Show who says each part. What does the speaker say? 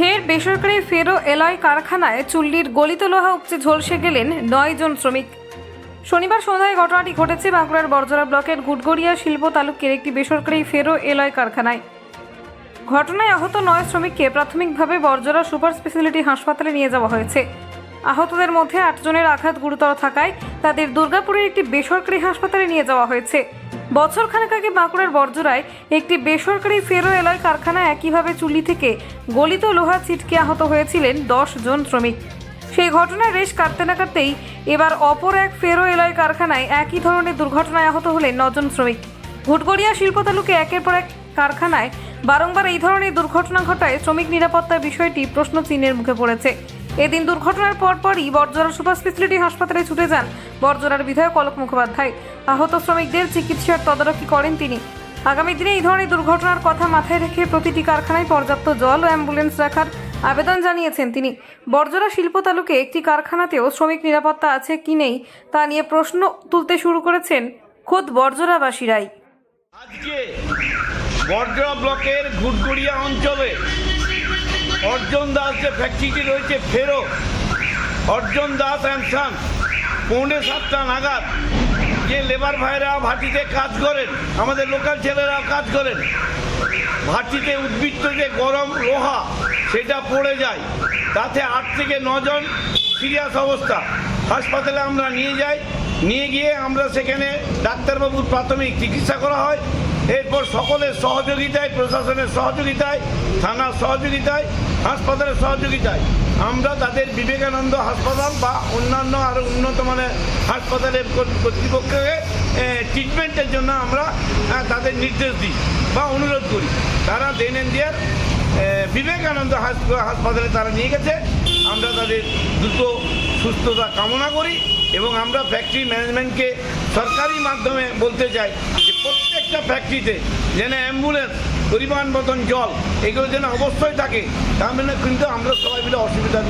Speaker 1: ফের বেসরকারি ফেরো এলয় কারখানায় চুল্লির গলিত লোহা উপচে ঝলসে গেলেন 9 জন শ্রমিক। শনিবার সন্ধ্যায় ঘটনাটি ঘটেছে বাঁকুড়ার বরজরা ব্লকের ঘুটগড়িয়া শিল্প তালুকের একটি বেসরকারি ফেরো এলয় কারখানায়। ঘটনায় আহত 9 শ্রমিককে প্রাথমিকভাবে বরজরা সুপার স্পেশালিটি হাসপাতালে নিয়ে যাওয়া হয়েছে। আহতদের মধ্যে 8 জনের আঘাত গুরুতর থাকায় তাদের দুর্গাপুরের একটি বেসরকারি হাসপাতালে নিয়ে যাওয়া হয়েছে। বছর খানেক আগে বাঁকুড়ার বরজরায় একটি বেসরকারি ফেরো এলয় কারখানায় একইভাবে চুল্লি থেকে গলিত লোহা ছিটকে আহত হয়েছিলেন 10 জন শ্রমিক। সেই ঘটনার রেশ কাটতে না কাটতেই এবার অপর এক ফেরো এলয় কারখানায় একই ধরনের দুর্ঘটনায় আহত হলেন 9 জন শ্রমিক। ঘুটগড়িয়া শিল্প তালুকে একের পর এক কারখানায় বারংবার এই ধরনের দুর্ঘটনা ঘটায় শ্রমিক নিরাপত্তার বিষয়টি প্রশ্ন চিহ্নের মুখে পড়েছে। এদিন দুর্ঘটনার পরপরই বরজরা সুপার স্পেশালিটি হাসপাতালে ছুটে যান বরজরার বিধায়ক অলোক মুখোপাধ্যায়। আহত শ্রমিকদের চিকিৎসার তদারকি করেন তিনি। আগামী দিনে এই ধরনের দুর্ঘটনার কথা মাথায় রেখে প্রতিটি কারখানায় পর্যাপ্ত জল ও অ্যাম্বুলেন্স রাখার আবেদন জানিয়েছেন তিনি। বরজরা শিল্প তালুকে একটি কারখানাতেও শ্রমিক নিরাপত্তা আছে কি নেই তা নিয়ে প্রশ্ন তুলতে শুরু করেছেন খোদ বরজরাবাসীরাই।
Speaker 2: আজকে বরজরা ব্লকের ঘুটগড়িয়া অঞ্চলে অর্জন দাস যে ফ্যাক্টরিটি রয়েছে ফেরো অর্জন দাস অ্যান্ড সান 6:45 নাগাদ যে লেবার ভাইরা ভাটিতে কাজ করেন, আমাদের লোকাল ছেলেরা কাজ করেন, ভাটিতে উদ্বৃত্ত যে গরম লোহা সেটা পড়ে যায়। তাতে 8 থেকে 9 জন সিরিয়াস অবস্থা। হাসপাতালে আমরা নিয়ে গিয়ে আমরা সেখানে ডাক্তারবাবুর প্রাথমিক চিকিৎসা করা হয়। এরপর সকলের সহযোগিতায়, প্রশাসনের সহযোগিতায়, থানার সহযোগিতায়, হাসপাতালের সহযোগিতায় আমরা তাদের বিবেকানন্দ হাসপাতাল বা অন্যান্য আরও উন্নত মানের হাসপাতালের কর্তৃপক্ষকে ট্রিটমেন্টের জন্য আমরা তাদের নির্দেশ দিই বা অনুরোধ করি। তারা দেন ইন্ডিয়ার বিবেকানন্দ হাসপাতালে তারা নিয়ে গেছে। আমরা তাদের দ্রুত সুস্থতা কামনা করি এবং আমরা ফ্যাক্টরি ম্যানেজমেন্টকে সরকারি মাধ্যমে বলতে চাই যে প্রত্যেকটা ফ্যাক্টরিতে যেন অ্যাম্বুলেন্স, পরিমাণ মতন জল এগুলো যেন অবশ্যই থাকে। তার মানে কিন্তু আমরা সবাই মিলে অসুবিধা